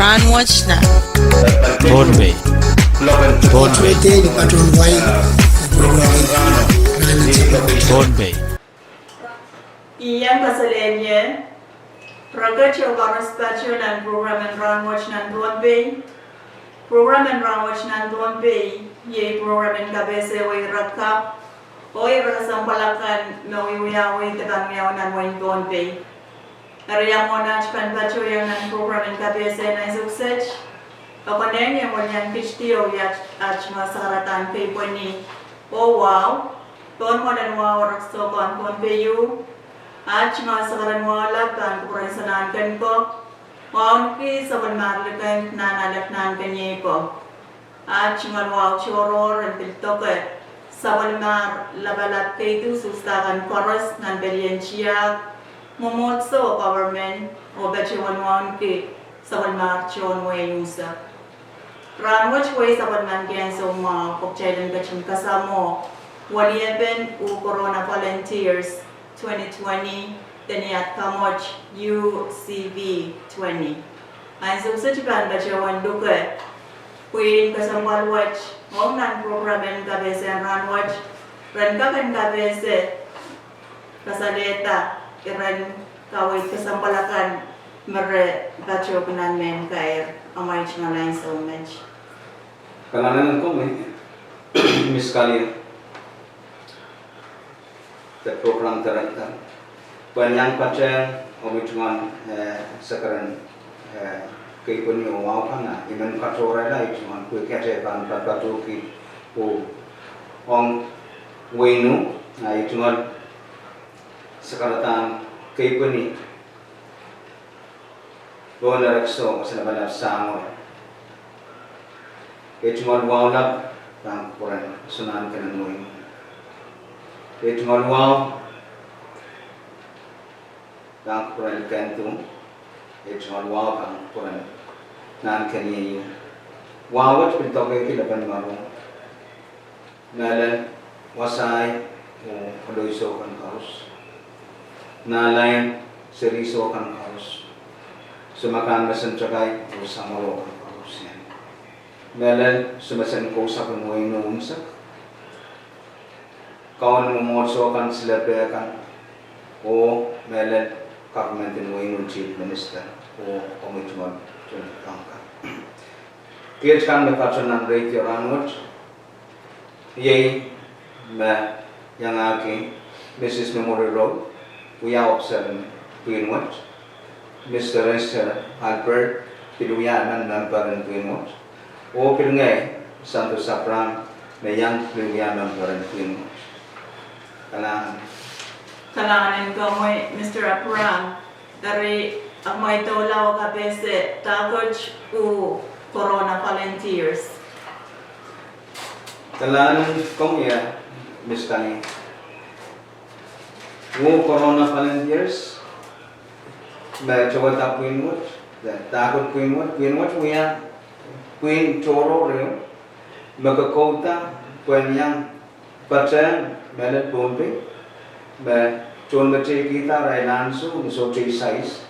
Rahnwet na Pohnpei. Pohnpei. Yang keselennya Ragacho Garastachio dan program Rahnwet nan Pohnpei. Program Rahnwet nan Pohnpei ye program kabese way rakap oy rasampalakan no wiyawi tekan yaw nan way Pohnpei. Area mona chpan bacho yang nan program kabese na sukses. Pakoneng yang wanyan kitio ya achma saratan pay poni. Oh wow. Ton modan wow rakso kon Pohnpei yu. Achma sakaran wala kan kuraisanan kan ko. Wow ki saban marlekan nanalak nan kanye ko. Achma wow choror and piltoke. Saban mar labalat kay tu sustakan koros nan belienchiak. Momotso government o bechewan wan ki saban mar chon way nusa. Rahnwet way saban man genso ma pokchailan kachim kasamo. Walieben u corona volunteers 2020 Teniat Kamoch UCV 20. Ay subsetipan bachewan duke. Queen kasambal watch. Ngom nan program en kabese Rahnwet. Ren kakan kabese kasaleta. Iran kawit kasampalakan mere bacho kanan men kair amay chingalain so much. Kalanan ko Miss Kali the program director banyak pacar omitman sekarang kay pun yung wow kana iman katora la itman ko kete kan patu ki o ong wenu na itman sekarang kay pun ni dona rakso sa balap sango itman wow la kan kuran sunan kanan mo itman wow dan kuran kantu itman wow kan kuran nan kaniye wow wat pintoke ki laban maro nalan wasai o kodoiso kan kaus nalain seriso kan kaus sumakan basan cakay o samalo kan kaus yan nalan sumasan ko sa panuay noonsak kawan momotso kan silabe kan o nalan government in chief minister o komitman tangka kiech kan me patron nan rate Rahnwet ye me yang aki Mrs. Memorial Road we are observing Greenwood Mr. Esther Albert piluya nan nambaran Greenwood o pilngay Santo Sapran me yang piluya nambaran Greenwood Kalangan ko mo Mr. Apran dari amoy tolaw kabese takoj u corona volunteers. Kalangan ko ya Miss Kani wo corona volunteers me coba tak Greenwood takut Greenwood punya Queen Toro reo makakota pun yang pacar melet Pohnpei be chon bache kita railansu misoche size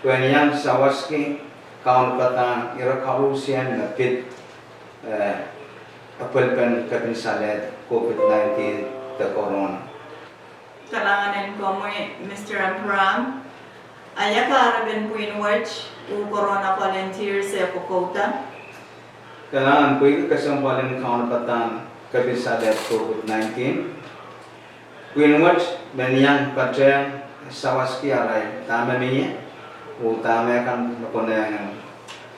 when yang sawaski kaun pata ira karusian na pit apel pen kapin salet COVID-19 the corona Kalangan ko mo Mr. Apran ayaka araben Greenwood u corona volunteers sa Kokota. kalangan ko kasampalan kaun pata kapin salet COVID-19 Greenwood menyan pacar sawaski arai tamaminya utama kan makonang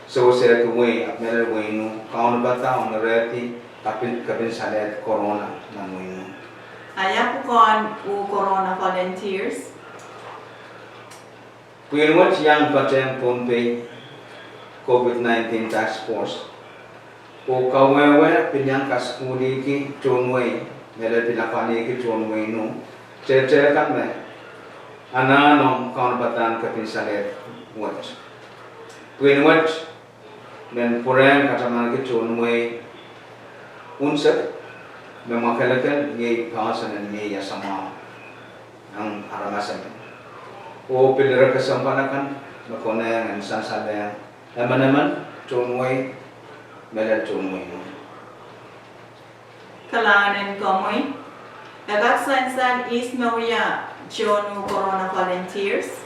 so sera kuwe apmela wenu kaun bata on reti kapin salet corona namuinu Ayak kon u corona volunteers. Greenwood yang pacar Pohnpei COVID-19 task force o kawewe pinyang kaskuli ki chonwei mele pinapani ki chonwei no cece kan me ananong kaun batan kapin salet watch Greenwood dan purang kataman ki chonwei unset memakalakan ye pasan ye ya sama ang aramasan o pilira kasampanakan makona yang sansabe Eman John Way, Mellet John Way. Kalahanin Komoy. Nagaksansan is Maria John Corona Volunteers.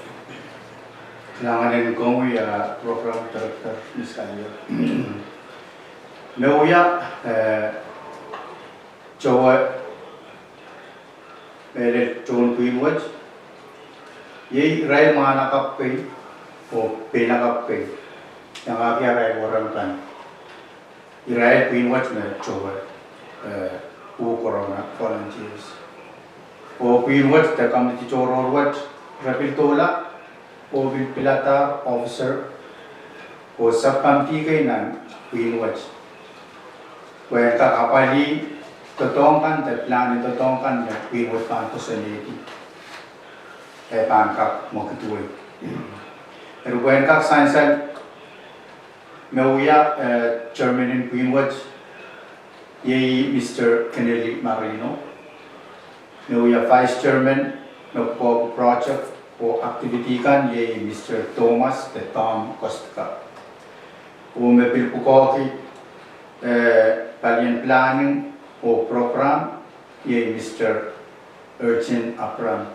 Kailangan kong program director Miss Kalyo. Nauya Joe Melet John Greenwood. Ye Rail Manakape o Penakape. Yang akhir Rail orang kan. Rail Greenwood na Joe Corona Volunteers. O Greenwood the committee Jororwood Rapiltola. O Pilata officer o subcommittee kay nan Greenwood. Kaya kakapali totongkan at plano totongkan na Greenwood panto sa neti. Kaya pangkap mo kituloy. Pero kaya kaksansan mauya chairman in Greenwood yay Mr. Kennedy Marino. Mauya vice chairman ng project o activity kan yay Mr. Thomas de Tom Costa. O mapilpukoki Palian planning o program yay Mr. Urchin Apram.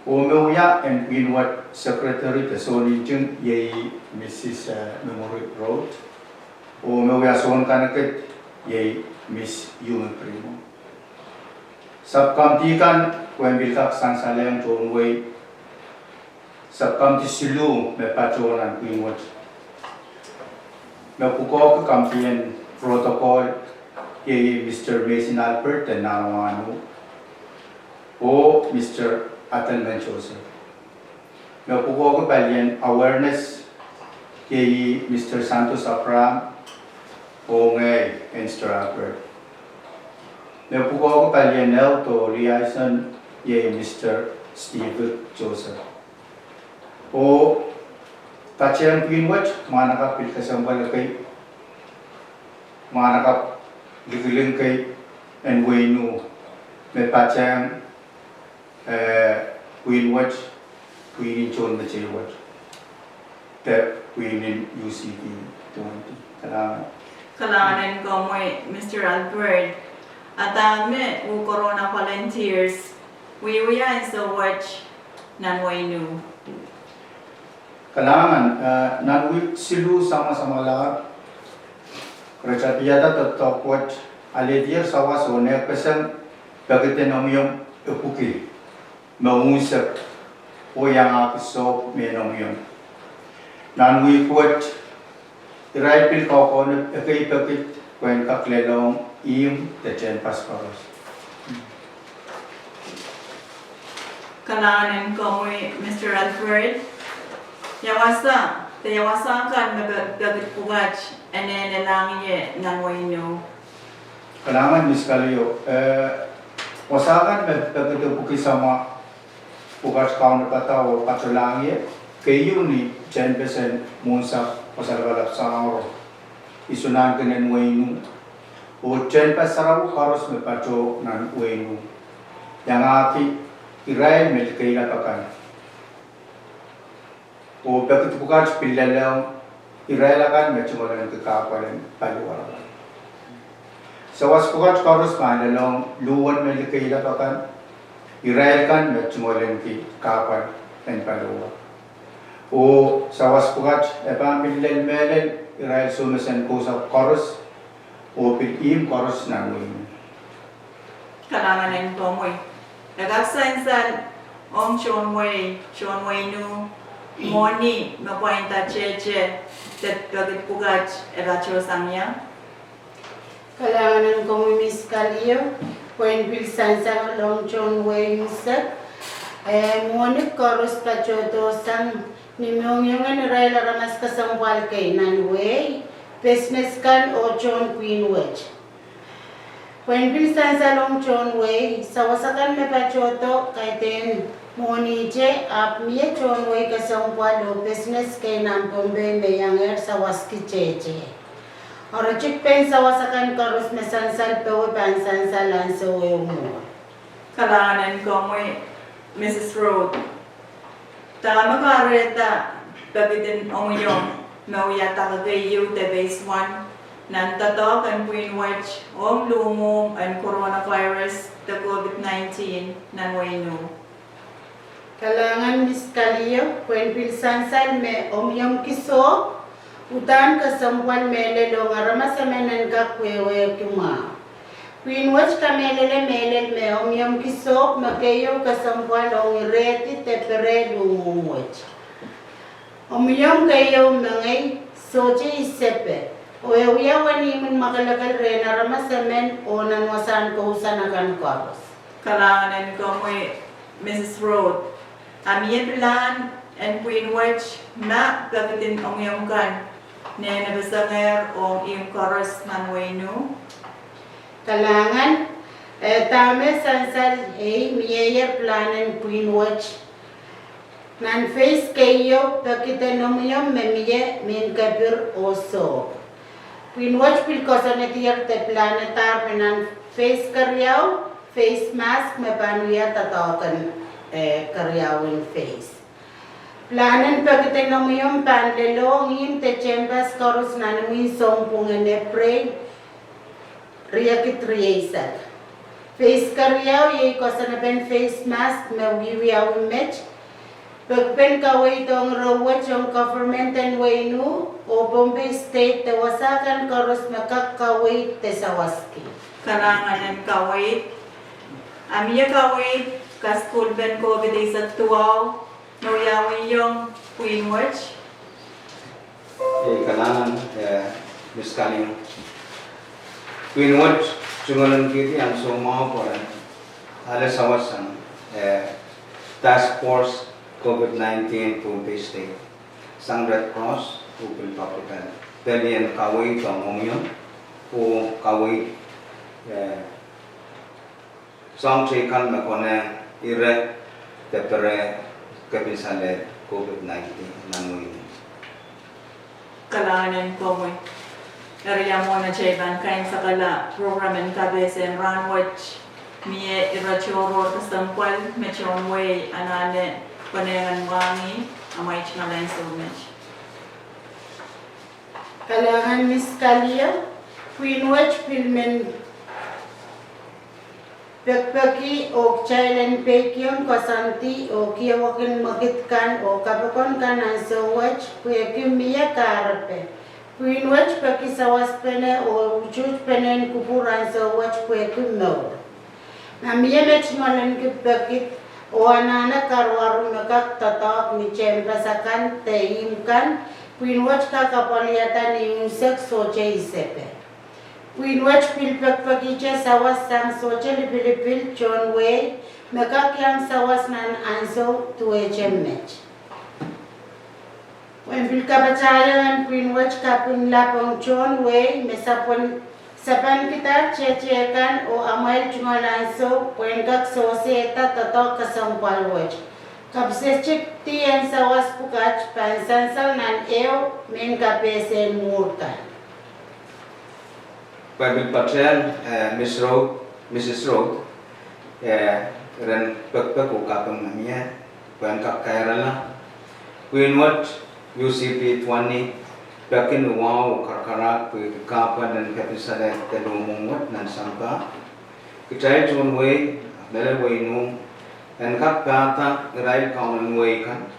O mauya and Greenwood secretary the Sony Jung yay Mrs. Memory Road. O mauya son kanakit yay Miss Yung Primo. Subcommittee kan kung bilkak sansalayang John Way. Subcommittee silu me patronan Greenwood. Me puko ka campaign protocol kay Mr. Mason Albert and Nanawano o Mr. Atal Menchosa. Me puko ka palian awareness kay Mr. Santos Apram o ngay Mr. Albert. Me puko ka palian to liaison kay Mr. Steve Joseph. O Tachang Greenwood, manakap pilkasambal kay manakap ligiling kay and Waynu may Tachang Greenwood, Queen John the Jayward, the Queen in UCP 20. Kalahanin Komoy Mr. Albert. Atame u Corona Volunteers. We are in so watch Nanwaynu. Kailangan nanwi silu sama-sama lahat. Kerja piyata tetap kuat alidir sawas onek pesan bagitin omyong epuki mengusap o yang aku so menomyong. Nanwi kuat irai pil kau konek ekai bakit kuen kaklelong im tejen pasparos. Kalahanin Komoy Mr. Albert. Yawasa kan mabagit pugat ane lang ye Nanwaynu. Kailangan Miss Kalyo, wasakan bagit epuki sama pugat kau nakataw patulangye kayo ni 10% munsa pasalbalap sa oro. Isunan ka ng Waynu. O 10% saraw karos may pacho ng Waynu. Yang aki iray may kaila pakan. O bakit bukas pilalang irelakan medyo walang kakapalan paliwarakan. Sa was bukas karos malalong luwan may kaila pakan irelakan medyo walang kakapalan paliwarakan. O sa was bukas pamilyan melel irel sumasan ko sa karos o pilim karos na ngayon. Kalahanin Komoy. Nagaksansan John Waynu. Moni mapointa cheche tet bagit pugat eracho sangya. Kailangan kong Miss Kalyo, kung bilsan sa long John Wayne sa ngunit koros pa choto sang nimong yung anurela ramas kasambal kay Nanway, business kan o John Greenwood. Kung bilsan sa long John Way, sa wasakan me pa choto kay ten Monije apmiye John Way kasambal o business kay Pohnpei meyanger sa waski cheche. Orachik pen sa wasakan koros me sansal pewe pan sansalan sa mo. Kalahanin ko mo Mrs. Road. Tama ka reta bagitin omuyong mau yata kagayu te base 1 nan tato kan puin watch lumum and coronavirus the COVID-19 nan wainu. Kalangan miskaliyo, kwen pilsansal me omyom kiso, utan kasampuan melelo ngarama sa menan kakwewe kuma. Queen watch kamelele melel me omyom kiso, makayo kasampuan ong ireti tepere lumumwach. Omyom kayo mangay soche isepe. O yawiya wani mun makalakal re narama sa men o nanwasan ko usanakan koros. Kalangan ko mo Mrs. Road. Amie plan and Queen watch na gagatin ang iyong kan. Ne nabasanger o iyong koros nan wainu. Kalangan tame sansal miyer planen Queen watch nan face kayo pakita nomiyom memiye min kabir oso. Queen watch pil kosanetier te planetar menan face karyaw face mask me panuya tatawakan karyawin face. Planen pakita nomiyom panlelo ngin te chambas koros nanumi sompungen ne pray riyakit riyaisak. Face karyaw yay kosanaben face mask me wiwiyaw match. Pagpen kaway tong rawat yung government and waynu o Pohnpei state te wasakan koros makakaway te sawaski. Kalangan kaway. Amia kaway ka school ben COVID sa tuwaw. No yawi yung Queen watch. Kalangan miskaling Queen watch chungalan kiti ang sumao po ala sawasan task force COVID-19 Pohnpei State, sang Red Cross, upil papitan. Dalian kaway kamomyon, o kaway sang chikan makone ire tepere kabisale COVID-19 nanuin. Kalangan ko mo. Area mo na chayban kain sa kala program and kabesen Rahnwet miye irachoro tastampal mechon way anane panengan wangi amay chinalain sa umech. Kalangan miskalia Queen watch filmen pagpagi o child pekyong kasanti o kiyawakin magitkan o kapakon kan ang so watch kuyakim miya karape. Queen watch paki sawas pene o uchuch penen kupuran so watch kuyakim no. Na miya mech malan kipakit o anana karwaru makak tatak ni chembrasakan teimkan Queen watch ka kapaliatan ni unsek soche isepe. Queen watch pilpak pakicha sawas sang soche lipilipil John Way makak yang sawas nan anso tuwe chemmech. When pilka bacayan Queen watch kapin lapong John Way mesapon sapan kita cecekan o amay chumalanso puengkak soseta tatok kasampal watch. Kapsechik tiyan sawas pukach pansansal nan eo min kapesen murkan. Pagbil patrian Mrs. Road, ren pagpag ukapang namanya, puengkak kairala. Queen watch UCP 20 Bakin wow karkarak kapan dan kapisada telumungwat nan sangka kecai John Way mele way nung dan kap kata gerai kawan way kan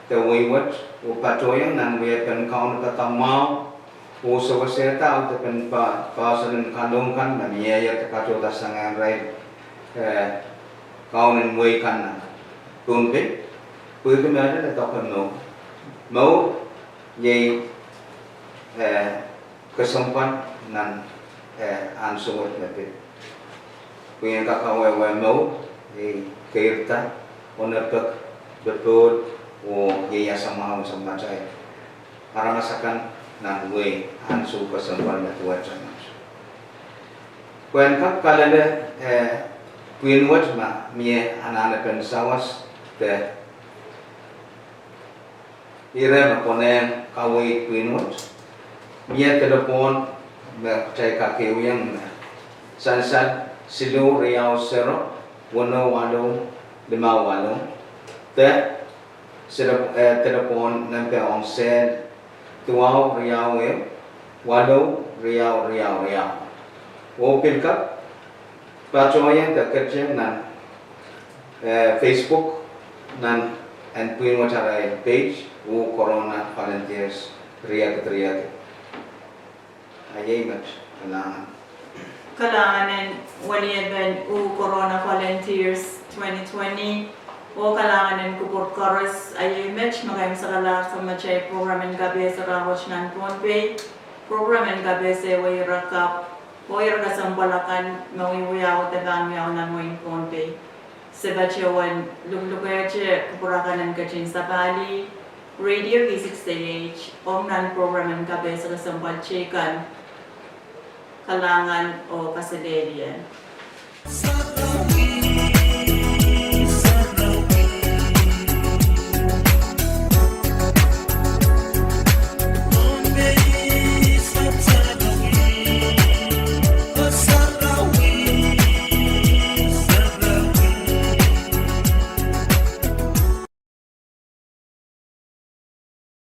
te way wat upatoyang nan way pen kawan kata mau uso keseta untuk pen pasan kandung kan dan iya te pato tasangan rai kawan way kan Pohnpei puitu ada takan no mau yai kesempat nan ansur lebih punya kakak mau kereta onerpek betul yayasan mau sama saya para masakan nan ansur kesempat betul macam punya kalenda punya wajah mah mie anak-anak pensawas teh ira makonen kawai punya wajah Mia telepon cai kakek yang sansan silu Riau Sero 101 5 te telepon nampak onsen tuaw riyaw walo riyaw. O pilkap pacoyan da kerja nan Facebook nan and puin wachara page o corona volunteers riyak. Ayay match Kailangan waliyagan Corona Volunteers 2020 o kailangan kuport chorus ay match magayang sa kalar sa machay program ng gabi sa Rahnwet ng Pohnpei program ng gabi sa Wairakap o irasang balakan mawiwiyaw tagang yaw ng Wayne Pohnpei sa bachewan lumlugayache kupurakan ng kachin sa Bali Radio V6AH o ng program ng gabi sa kasambal chikan kalangan o kasilerian.